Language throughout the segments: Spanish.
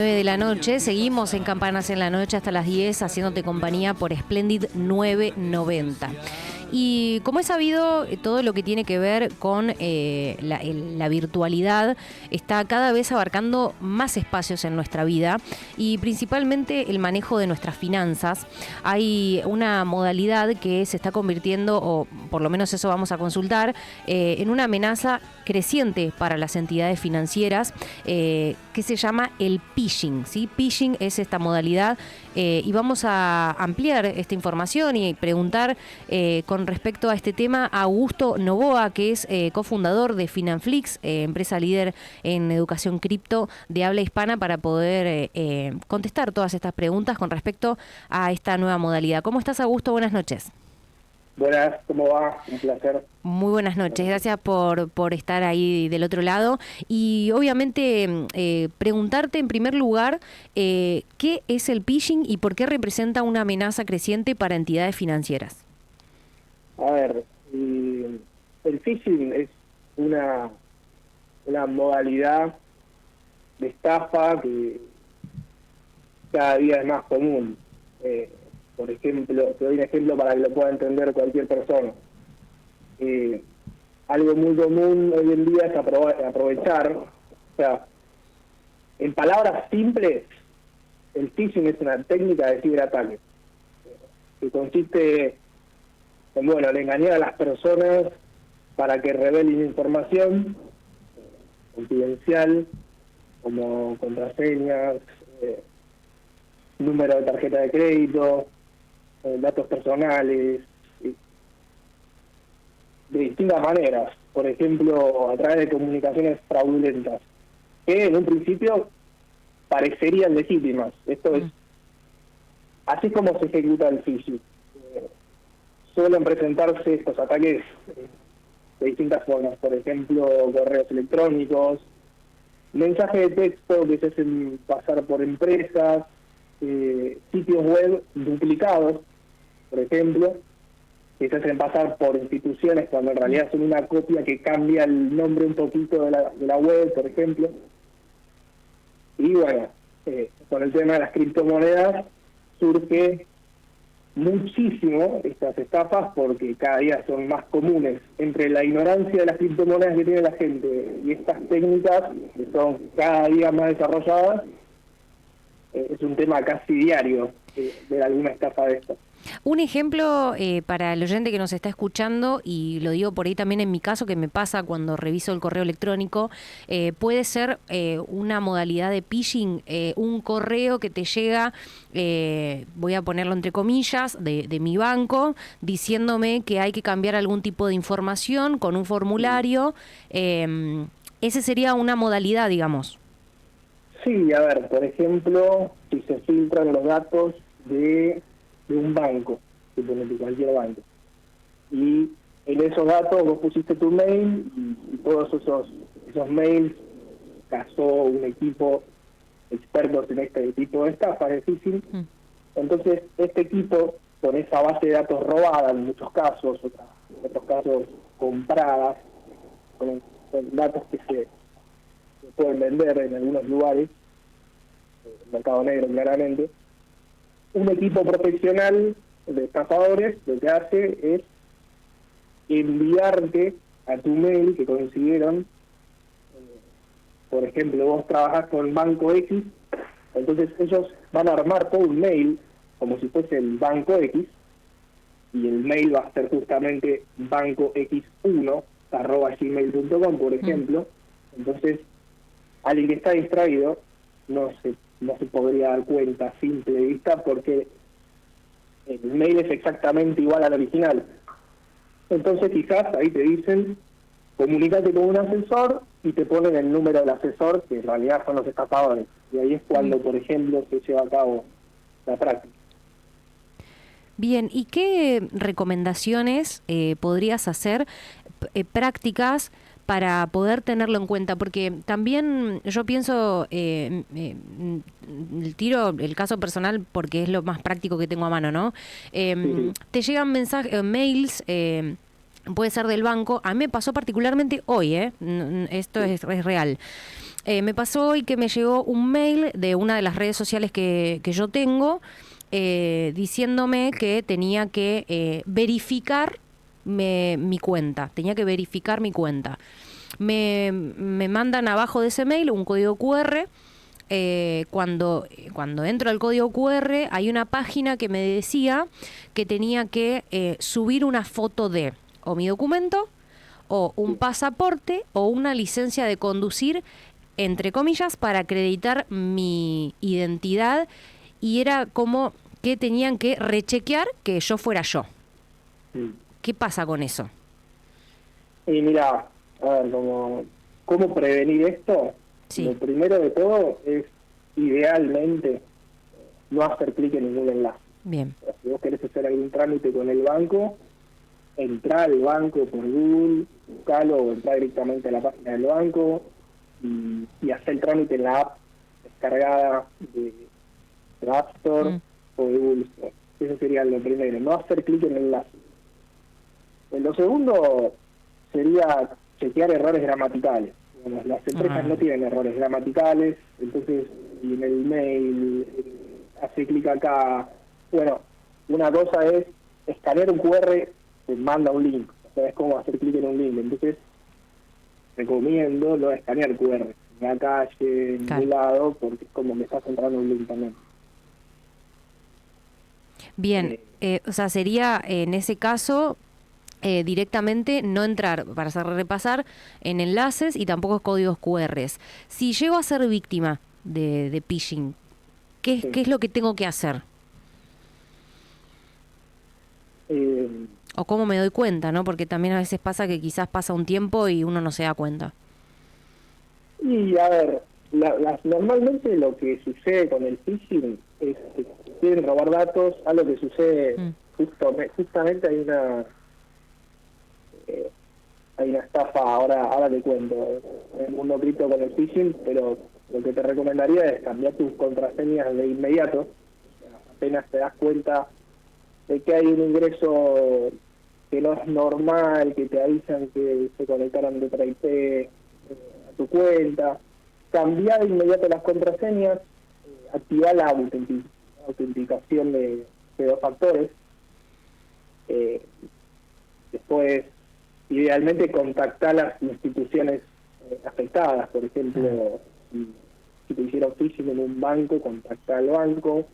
9 de la noche, seguimos en Campanas en la Noche hasta las 10 haciéndote compañía por Splendid 990. Y como es sabido, todo lo que tiene que ver con la virtualidad está cada vez abarcando más espacios en nuestra vida y principalmente el manejo de nuestras finanzas. Hay una modalidad que se está convirtiendo, o por lo menos eso vamos a consultar, en una amenaza creciente para las entidades financieras que se llama el phishing, ¿sí? Phishing es esta modalidad y vamos a ampliar esta información y preguntar con respecto a este tema a Augusto Novoa, que es cofundador de Finanflix, empresa líder en educación cripto de habla hispana, para poder contestar todas estas preguntas con respecto a esta nueva modalidad. ¿Cómo estás, Augusto? Buenas noches. Buenas, ¿cómo va? Un placer. Muy buenas noches, gracias por estar ahí del otro lado. Y obviamente preguntarte en primer lugar qué es el phishing y por qué representa una amenaza creciente para entidades financieras. A ver, el phishing es una modalidad de estafa que cada día es más común. Por ejemplo, te doy un ejemplo para que lo pueda entender cualquier persona. Algo muy común hoy en día es aprovechar, o sea, en palabras simples, el phishing es una técnica de ciberataque que consiste en, en engañar a las personas para que revelen información confidencial, como contraseñas, número de tarjeta de crédito, datos personales, de distintas maneras, por ejemplo, a través de comunicaciones fraudulentas, que en un principio parecerían legítimas. Esto es así como se ejecuta el phishing. Suelen presentarse estos ataques de distintas formas, por ejemplo, correos electrónicos, mensajes de texto que se hacen pasar por empresas, sitios web duplicados, por ejemplo, que se hacen pasar por instituciones cuando en realidad son una copia que cambia el nombre un poquito de la web, por ejemplo. Y bueno, con el tema de las criptomonedas surge muchísimo estas estafas porque cada día son más comunes. Entre la ignorancia de las criptomonedas que tiene la gente y estas técnicas que son cada día más desarrolladas, es un tema casi diario de alguna estafa de estas. Un ejemplo para el oyente que nos está escuchando, y lo digo por ahí también en mi caso, que me pasa cuando reviso el correo electrónico, puede ser una modalidad de phishing, un correo que te llega, voy a ponerlo entre comillas, de mi banco, diciéndome que hay que cambiar algún tipo de información con un formulario. Ese sería una modalidad, digamos. Sí, a ver, por ejemplo, si se filtran los datos de un banco, suponete cualquier banco, y en esos datos vos pusiste tu mail y todos esos mails cazó un equipo expertos en este tipo de estafas de phishing. Entonces este equipo, con esa base de datos robada en muchos casos, en otros casos compradas, con datos que se pueden vender en algunos lugares, el mercado negro claramente, un equipo profesional de estafadores lo que hace es enviarte a tu mail que consiguieron, por ejemplo, vos trabajás con Banco X, entonces ellos van a armar todo un mail como si fuese el Banco X, y el mail va a ser justamente bancox1@gmail.com, por ejemplo. Entonces, alguien que está distraído no se podría dar cuenta a simple vista porque el mail es exactamente igual al original. Entonces quizás ahí te dicen, comunícate con un asesor, y te ponen el número del asesor, que en realidad son los estafadores. Y ahí es cuando, por ejemplo, se lleva a cabo la práctica. Bien, ¿y qué recomendaciones podrías hacer prácticas para poder tenerlo en cuenta? Porque también yo pienso, tiro el caso personal porque es lo más práctico que tengo a mano, ¿no? Te llegan mensajes, mails puede ser del banco. A mí me pasó particularmente hoy, esto es real. Me pasó hoy que me llegó un mail de una de las redes sociales que yo tengo, diciéndome que tenía que verificar mi cuenta. Tenía que verificar mi cuenta. Me mandan abajo de ese mail un código QR. Cuando entro al código QR hay una página que me decía que tenía que subir una foto de o mi documento o un pasaporte o una licencia de conducir, entre comillas, para acreditar mi identidad, y era como que tenían que rechequear que yo fuera yo. ¿Qué pasa con eso? Y mira, a ver, ¿cómo prevenir esto? Sí. Lo primero de todo es, idealmente, no hacer clic en ningún enlace. Bien. O sea, si vos querés hacer algún trámite con el banco, entrá al banco por Google, buscalo o entrá directamente a la página del banco y hacer el trámite en la app descargada de App Store o de Google Store. Eso sería lo primero, no hacer clic en el enlace. Lo segundo sería chequear errores gramaticales. Bueno, las empresas no tienen errores gramaticales, entonces si en el mail hace clic acá. Bueno, una cosa es escanear un QR, te manda un link, o sea, es como hacer clic en un link. Entonces recomiendo no escanear QR en la calle, en ningún lado, porque es como me estás entrando un link también. Bien, o sea, sería en ese caso directamente no entrar, para hacer repasar, en enlaces y tampoco códigos QR. Si llego a ser víctima de phishing, ¿qué es lo que tengo que hacer? O cómo me doy cuenta, ¿no? Porque también a veces pasa que quizás pasa un tiempo y uno no se da cuenta. Y a ver, normalmente lo que sucede con el phishing es que quieren robar datos. Algo que sucede justamente hay una estafa, ahora te cuento, en el mundo cripto con el phishing, pero lo que te recomendaría es cambiar tus contraseñas de inmediato. Apenas te das cuenta de que hay un ingreso que no es normal, que te avisan que se conectaron de otra IP a tu cuenta, cambiar de inmediato las contraseñas, activar la autenticación de 2 factores, después idealmente contactar a las instituciones afectadas. Por ejemplo, si te hicieron phishing en un banco, contactar al banco.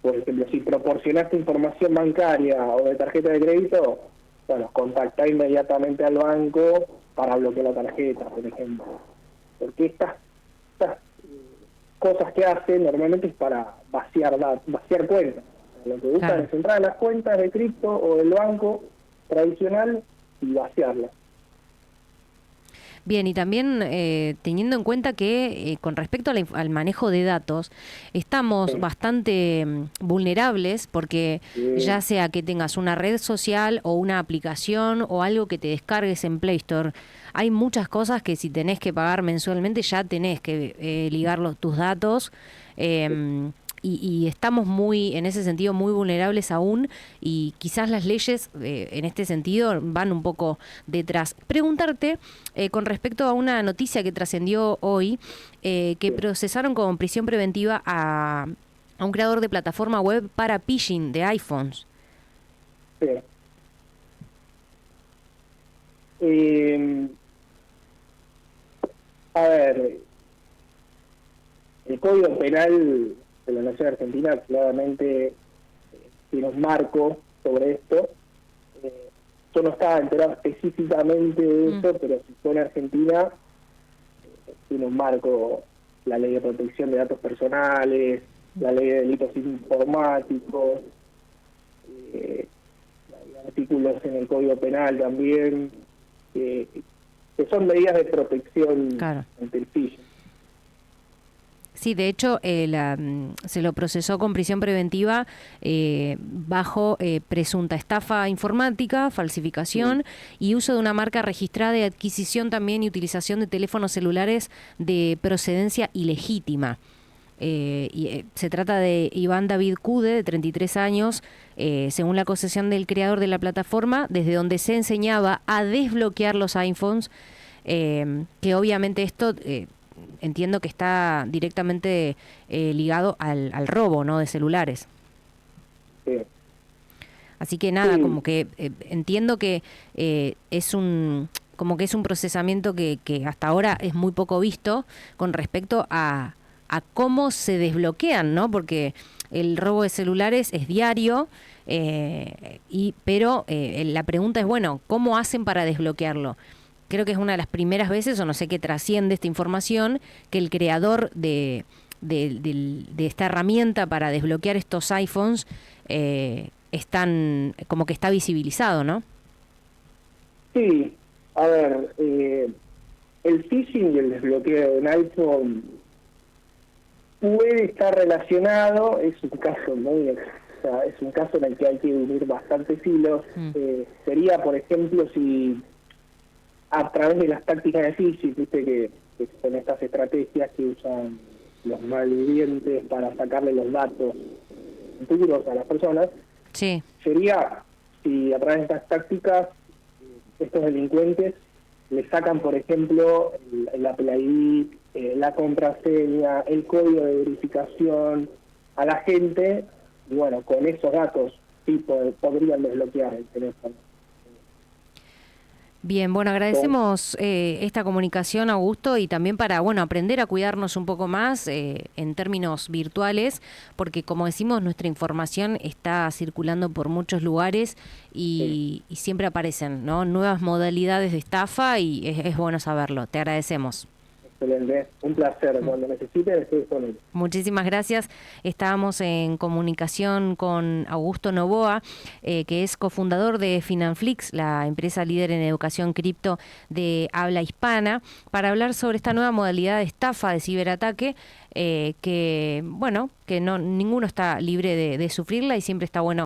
Por ejemplo, si proporcionaste información bancaria o de tarjeta de crédito, bueno, contactar inmediatamente al banco para bloquear la tarjeta, por ejemplo. Porque estas cosas que hacen normalmente es para vaciar cuentas. Lo que buscan es entrar a las cuentas de cripto o del banco tradicional y vaciarlas. Bien, y también teniendo en cuenta que con respecto al manejo de datos, estamos bastante vulnerables, porque ya sea que tengas una red social o una aplicación o algo que te descargues en Play Store, hay muchas cosas que si tenés que pagar mensualmente ya tenés que ligar tus datos. Y estamos en ese sentido, muy vulnerables aún, y quizás las leyes en este sentido van un poco detrás. Preguntarte, con respecto a una noticia que trascendió hoy, que procesaron con prisión preventiva a un creador de plataforma web para phishing de iPhones. Sí. A ver, el Código Penal de la Nación Argentina claramente tiene un marco sobre esto. Yo no estaba enterado específicamente de eso, pero si fue en Argentina, tiene un marco, la Ley de Protección de Datos Personales, la Ley de Delitos Informáticos, hay artículos en el Código Penal también, que son medidas de protección ante el phishing. Sí, de hecho, se lo procesó con prisión preventiva bajo presunta estafa informática, falsificación y uso de una marca registrada y adquisición también y utilización de teléfonos celulares de procedencia ilegítima. Se trata de Iván David Cude, de 33 años, según la acusación del creador de la plataforma, desde donde se enseñaba a desbloquear los iPhones, que obviamente esto entiendo que está directamente ligado al robo, ¿no?, de celulares. Sí. Así que nada, Sí. como que entiendo que es un procesamiento que hasta ahora es muy poco visto con respecto a cómo se desbloquean, ¿no? Porque el robo de celulares es diario, pero la pregunta es, bueno, ¿cómo hacen para desbloquearlo? Creo que es una de las primeras veces, o no sé qué trasciende esta información, que el creador de esta herramienta para desbloquear estos iPhones como que está visibilizado, ¿no? Sí, a ver, el phishing y el desbloqueo de un iPhone puede estar relacionado, es un caso muy, o sea, es un caso en el que hay que unir bastantes hilos. Sería, por ejemplo, si a través de las tácticas de phishing, viste que son estas estrategias que usan los malvivientes para sacarle los datos duros a las personas, Sí. sería si a través de estas tácticas estos delincuentes le sacan, por ejemplo, el Apple ID, la contraseña, el código de verificación a la gente, y bueno, con esos datos sí podrían desbloquear el teléfono. Bien, bueno, agradecemos esta comunicación, Augusto, y también para, bueno, aprender a cuidarnos un poco más en términos virtuales, porque como decimos, nuestra información está circulando por muchos lugares y siempre aparecen, ¿no?, nuevas modalidades de estafa y es bueno saberlo. Te agradecemos. Excelente, un placer. Cuando necesiten estoy disponible. Muchísimas gracias. Estábamos en comunicación con Augusto Novoa, que es cofundador de Finanflix, la empresa líder en educación cripto de habla hispana, para hablar sobre esta nueva modalidad de estafa, de ciberataque, que, bueno, que no ninguno está libre de sufrirla y siempre está bueno